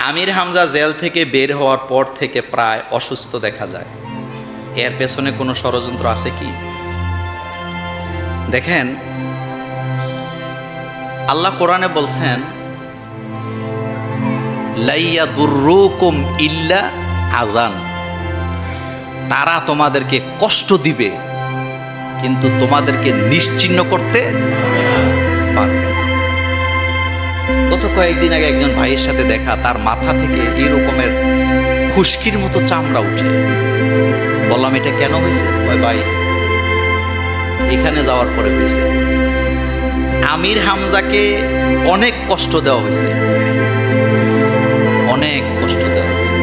আমির Hamza jail থেকে বের হওয়ার পর থেকে প্রায় অসুস্থ দেখা যায়। এর পেছনে কোনো ষড়যন্ত্র আছে কি? দেখেন, আল্লাহ কোরআনে বলছেন, লাইয়াদুররুকুম ইল্লা আযান, তারা তোমাদেরকে কষ্ট দিবে কিন্তু তোমাদেরকে নিশ্চিহ্ন করতে পারবে না। গত কয়েকদিন আগে একজন ভাইয়ের সাথে দেখা, তার মাথা থেকে এই রকমের খুশকির মতো চামড়া উঠে। বললাম, এটা কেন হয়েছে? ভাই, এখানে যাওয়ার পরে হয়েছে। আমির হামজাকে অনেক কষ্ট দেওয়া হয়েছে, অনেক কষ্ট দেওয়া হয়েছে,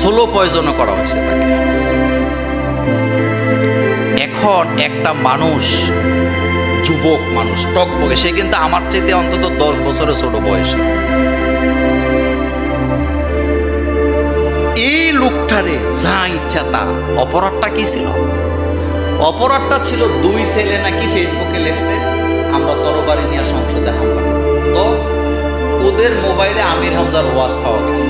সোলো পয়জনও করা হয়েছে তাকে। এখন একটা মানুষ, যুবক মানুষ, টকবকে, সে কিন্তু আমার চাইতে অন্তত 10 বছরের ছোট বয়সে, এই লোকটারে যা ইচ্ছা তা। অপরাধটা কি ছিল? অপরাধটা ছিল 2 ছেলে নাকি ফেসবুকে লেখছে আমরা তরবারি নিয়ে সংসদে হামলা করব। তো ওদের মোবাইলে আমির হামজার ওয়াজ পাওয়া গেছে।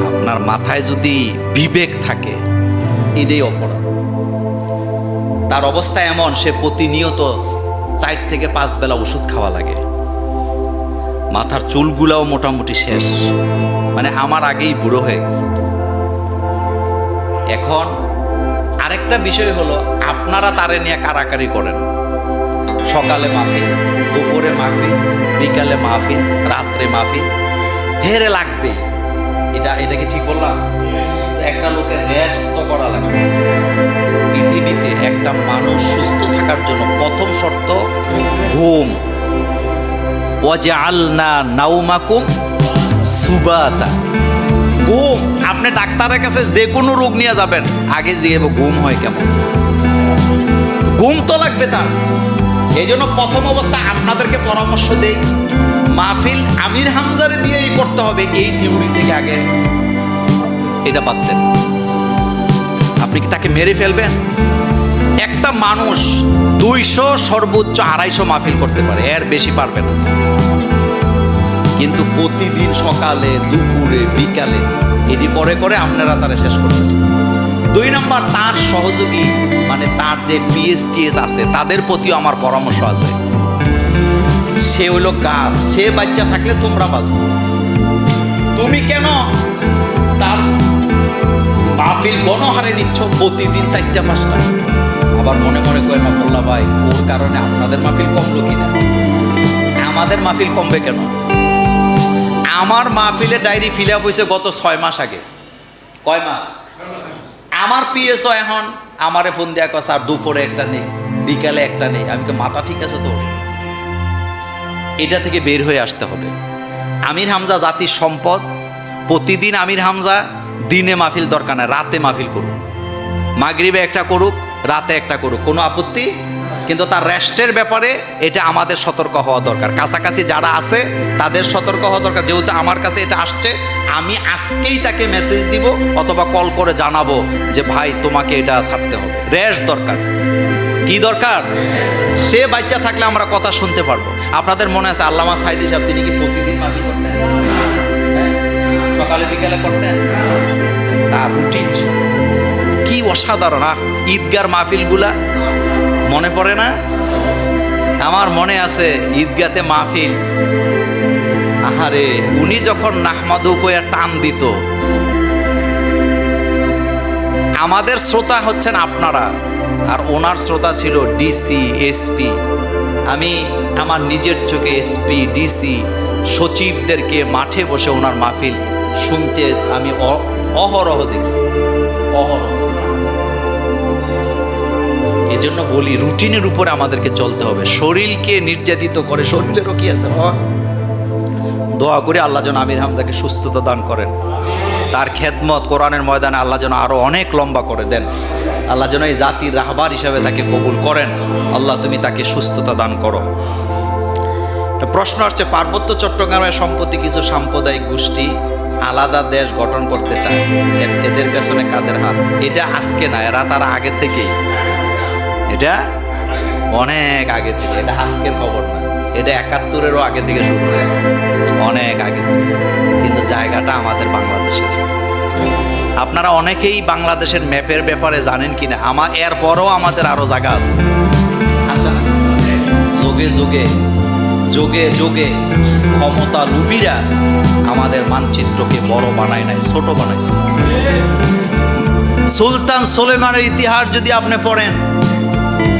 আপনার মাথায় যদি বিবেক থাকে, এটাই অপরাধ। তার অবস্থা এমন, সে প্রতিনিয়ত 4 থেকে 5 বেলা ওষুধ খাওয়া লাগে। মাথার চুলগুলাও মোটামুটি শেষ, মানে আমার আগেই বুড়ো হয়ে গেছে। এখন আরেকটা বিষয় হলো, আপনারা তারে নিয়ে কারাকারি করেন। সকালে মাহফিল, দুপুরে মাহফিল, বিকালে মাহফিল, রাত্রে মাহফিল, হেরে লাগবেই। এটা কি ঠিক বললাম? একটা লোকের রেস্ট তো করা লাগবে। পৃথিবীতে একটা মানুষ সুস্থ থাকার জন্য প্রথম শর্ত ঘুম। ওয়াজআলনা নাওমাকুম সুবাতা, ঘুম। আপনি ডাক্তারের কাছে যে কোনো রোগ নিয়ে যাবেন, আগে জিজ্ঞেস ঘুম হয় কেমন। ঘুম তো লাগবে তার। এই জন্য প্রথম অবস্থা আপনাদেরকে পরামর্শ দেই, মাহফিল আমির হামজারে দিয়েই করতে হবে, এই থিওরি থেকে আগে এটা বাদ দেন। আপনি কি তাকে মেরে ফেলবেন? একটা মানুষ 200 সর্বোচ্চ 250 মাহফিল করতে পারে, এর বেশি পারবে না। কিন্তু প্রতিদিন সকালে, দুপুরে, বিকালে এটি করে করে আপনারা তারা শেষ করতেছেন। 2 নম্বর, তার সহযোগী মানে তার যে পিএসটিএস আছে, তাদের প্রতিও আমার পরামর্শ আছে। সে হইল গাছ, সে বাচ্চা থাকলে তোমরা বাঁচবে। তুমি কেন তার মাহফিল গণহারে নিচ্ছ প্রতিদিন 4টা-5টা? আবার মনে মনে করে না, মোল্লা ভাই ওর কারণে আপনাদের মাহফিল কমলো কিনা? আমাদের মাহফিল কমবে কেন? আমার মাহফিলে ডায়েরি ফিল আপ হয়েছে গত 6 মাস আগে। কয় মাস? আমার পিএসও এখন আমারে ফোন দেয়া কথা, আর দুপুরে একটা নেই, বিকালে একটা নেই। আমি তো মাথা ঠিক আছে তো? এটা থেকে বের হয়ে আসতে হবে। আমির হামজা জাতির সম্পদ। প্রতিদিন আমির হামজা দিনে মাহফিল দরকার না, রাতে মাহফিল করুক। মাগরিবে একটা করুক, রাতে একটা করুক, কোনো আপত্তি। কিন্তু তার রেস্টের ব্যাপারে এটা আমাদের সতর্ক হওয়া দরকার। কাছাকাছি যারা আছে তাদের সতর্ক হওয়া দরকার। যেহেতু আমার কাছে এটা আসছে, আমি আজকেই তাকে মেসেজ দিব অথবা কল করে জানাবো যে ভাই তোমাকে এটা ছাড়তে হবে, রেস্ট দরকার। কি দরকার? সে বাচ্চা থাকলে আমরা কথা শুনতে পারবো। আপনাদের মনে আছে আল্লামা সাইদি সাহেব, তিনি কি প্রতিদিন মাহফিল করতেন? সকালে বিকালে করতেন, তার রুটিন কি অসাধারণ। ঈদগার মাহফিলগুলা মনে পড়ে না? আমার মনে আছে ঈদগাতে মাহফিল, আহারে উনি যখন নাহমাদু কইয়া টান দিত। আমাদের শ্রোতা হচ্ছেন আপনারা, আর ওনার শ্রোতা ছিল ডিসি, এসপি। আমি আমার নিজের চোখে এসপি, ডিসি, সচিবদেরকে মাঠে বসে ওনার মাহফিল শুনতে আমি অহরহ দেখছি, অহরহ। এজন্য বলি, রুটিনের উপরে আমাদেরকে চলতে হবে। শরীরকে নির্যাতিত করে, শরীরেরও কি আছে, দোয়া করে আল্লাহ যেন আমির হামজাকে সুস্থতা দান করেন। তার খেদমত কোরআনের ময়দানে আল্লাহ যেন আরো অনেক লম্বা করে দেন। আল্লাহ যেন এই জাতির রাহবার হিসাবে তাকে কবুল করেন। আল্লাহ তুমি তাকে সুস্থতা দান করো। প্রশ্ন আসছে, পার্বত্য চট্টগ্রামের সম্প্রতি কিছু সাম্প্রদায়িক গোষ্ঠী আলাদা দেশ গঠন করতে চায়, এদের পেছনে কাদের হাত? এটা আজকে না, এরা তারা আগে থেকেই, এটা অনেক আগে থেকে, এটা আজকের খবর না। এটা 71-এরও আগে থেকে শুরু হয়েছে, অনেক আগে থেকে, কিন্তু জায়গাটা আমাদের বাংলাদেশের। আপনারা অনেকেই বাংলাদেশের ম্যাপের ব্যাপারে জানেন কিনা, এরপরও আমাদের আরো জায়গা আছে, আছে না? যোগে যোগে যোগে যোগে ক্ষমতা লুবিরা আমাদের মানচিত্রকে বড় বানায় নাই, ছোট বানাইছে। সুলতান সুলেমানের ইতিহাস যদি আপনি পড়েন,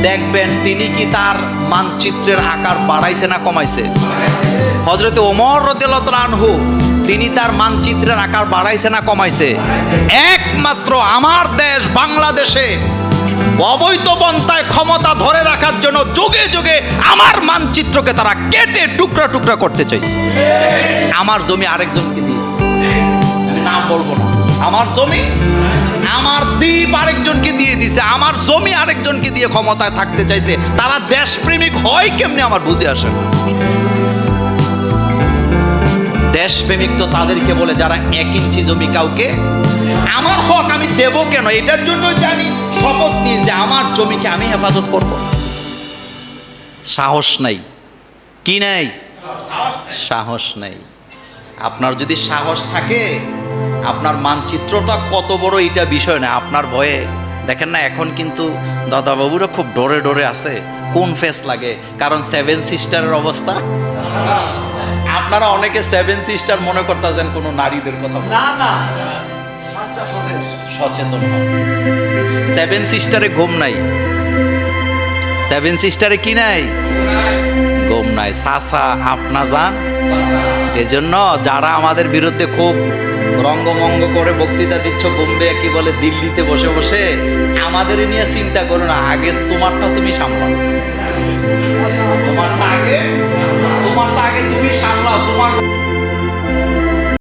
দেখবেন তিনি কি তার মানচিত্রের আকার বাড়াইছে না কমাইছে? হযরত ওমর রাদিয়াল্লাহু তাআলা আনহু তিনি তার মানচিত্রের আকার বাড়াইছে না কমাইছে? একমাত্র আমার দেশ বাংলাদেশে অবৈধ পন্থায় ক্ষমতা ধরে রাখার জন্য যুগে যুগে আমার মানচিত্রকে তারা কেটে টুকরা টুকরা করতে চাইছে। আমার জমি আরেকজনকে দিয়েছে, আমি নাম বলবো না। আমার জমি, আমার দ্বীপ আরেকজনকে দিয়ে দিছে, আমার জমি আরেকজনকে দিয়ে ক্ষমতায় থাকতে চাইছে। তারা দেশপ্রেমিক হয় কেমনে আমার বুঝে আসে না। দেশপ্রেমিক তো তাদেরকে বলে যারা 1 ইঞ্চি জমি কাউকে, আমার হক আমি দেব কেন, এটার জন্য যে আমি শপথ নিয়েছি আমার জমিকে আমি হেফাজত করব। সাহস নাই, কি নাই? সাহস নাই। আপনার যদি সাহস থাকে, আপনার মানচিত্রটা কত বড় এটা বিষয় না, আপনার ভয়ে দেখেন না এখন কিন্তু দাদাবাবুরা খুব ডরে ডরে আছে, কোন ফেস লাগে, কারণ 7 সিস্টারের অবস্থা। আপনারা অনেকে 7 সিস্টার মনে করতেছেন কোনো নারীদের কথা, না না, সচেতন হন। 7 সিস্টারে ঘুম নাই, 7 সিস্টারে কি নাই? ঘুম নাই। সাসা আপনা যান। এজন্য যারা আমাদের বিরুদ্ধে খুব রঙ্গমঙ্গ করে বক্তৃতা দিচ্ছ বোম্বে, কি বলে দিল্লিতে বসে বসে, আমাদের নিয়ে চিন্তা করো না, আগে তোমারটা তুমি সামলাও, তোমারটা আগে তুমি সামলাও। তোমার